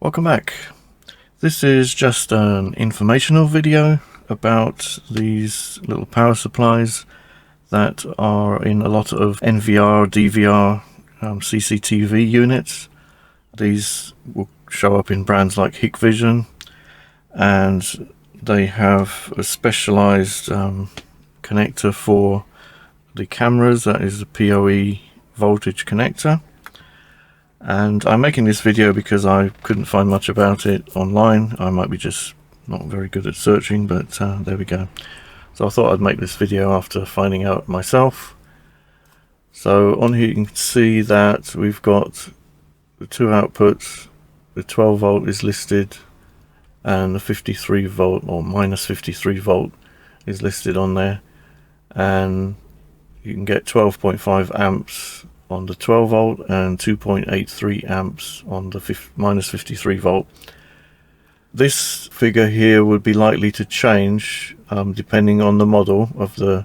Welcome back. This is just an informational video about these little power supplies that are in a lot of NVR, DVR, CCTV units. These will show up in brands like Hikvision, and they have a specialized connector for the cameras. That is the PoE voltage connector. And I'm making this video because I couldn't find much about it online. I might be just not very good at searching, but there we go. So I thought I'd make this video after finding out myself. So on here you can see that we've got the two outputs. The 12 volt is listed, and the 53 volt or minus 53 volt is listed on there, and you can get 12.5 amps on the 12 volt and 2.83 amps on the minus 53 volt. This figure here would be likely to change depending on the model of the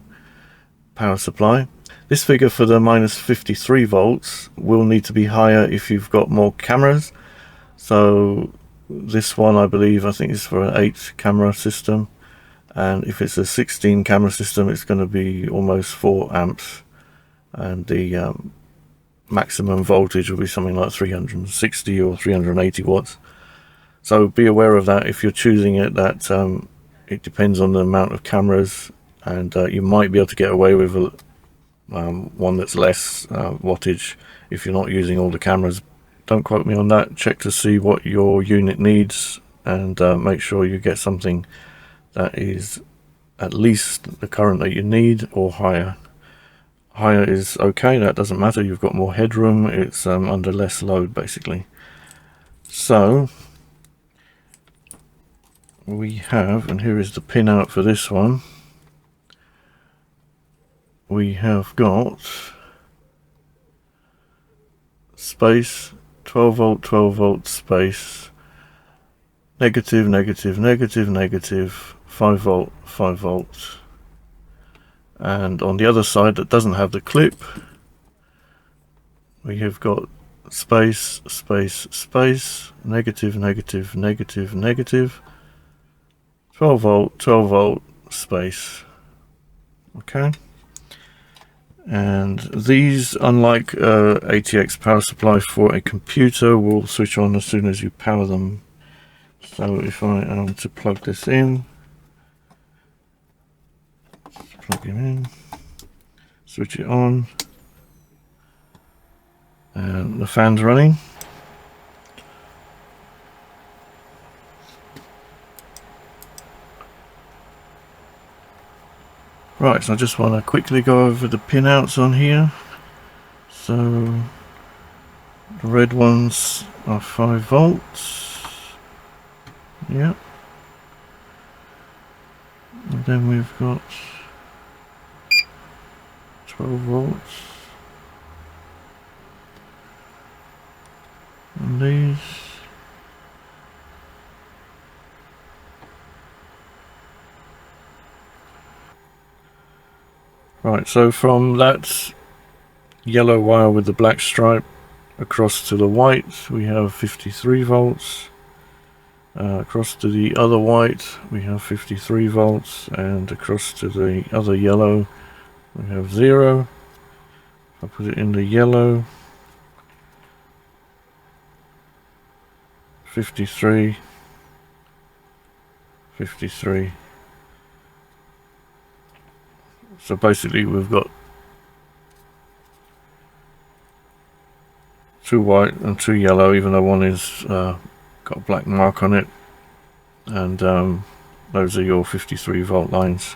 power supply. This figure for the minus 53 volts will need to be higher if you've got more cameras. So this one, I think is for an 8 camera system, and if it's a 16 camera system it's going to be almost 4 amps, and the maximum voltage will be something like 360 or 380 watts. So be aware of that if you're choosing it, that it depends on the amount of cameras, and you might be able to get away with one that's less wattage if you're not using all the cameras. Don't quote me on that. Check to see what your unit needs, and make sure you get something that is at least the current that you need or higher. Higher is okay, that doesn't matter, you've got more headroom, it's under less load basically. So we have, and here is the pinout for this one, we have got space, 12 volt space, negative, negative, negative, negative, 5 volt, 5 volt. And on the other side that doesn't have the clip, we have got space, space, space, negative, negative, negative, negative, 12 volt, space. Okay. And these, unlike ATX power supply for a computer, will switch on as soon as you power them. So if I am to plug this in, plug him in, switch it on, and the fan's running. Right, so I just want to quickly go over the pinouts on here. So the red ones are 5 volts. Yep. And then we've got 12 volts, and these, right, so from that yellow wire with the black stripe across to the white we have 53 volts, across to the other white we have 53 volts, and across to the other yellow we have 0. If I put it in the yellow, 53, 53. So basically we've got 2 white and 2 yellow, even though one is got a black mark on it, and those are your 53 volt lines.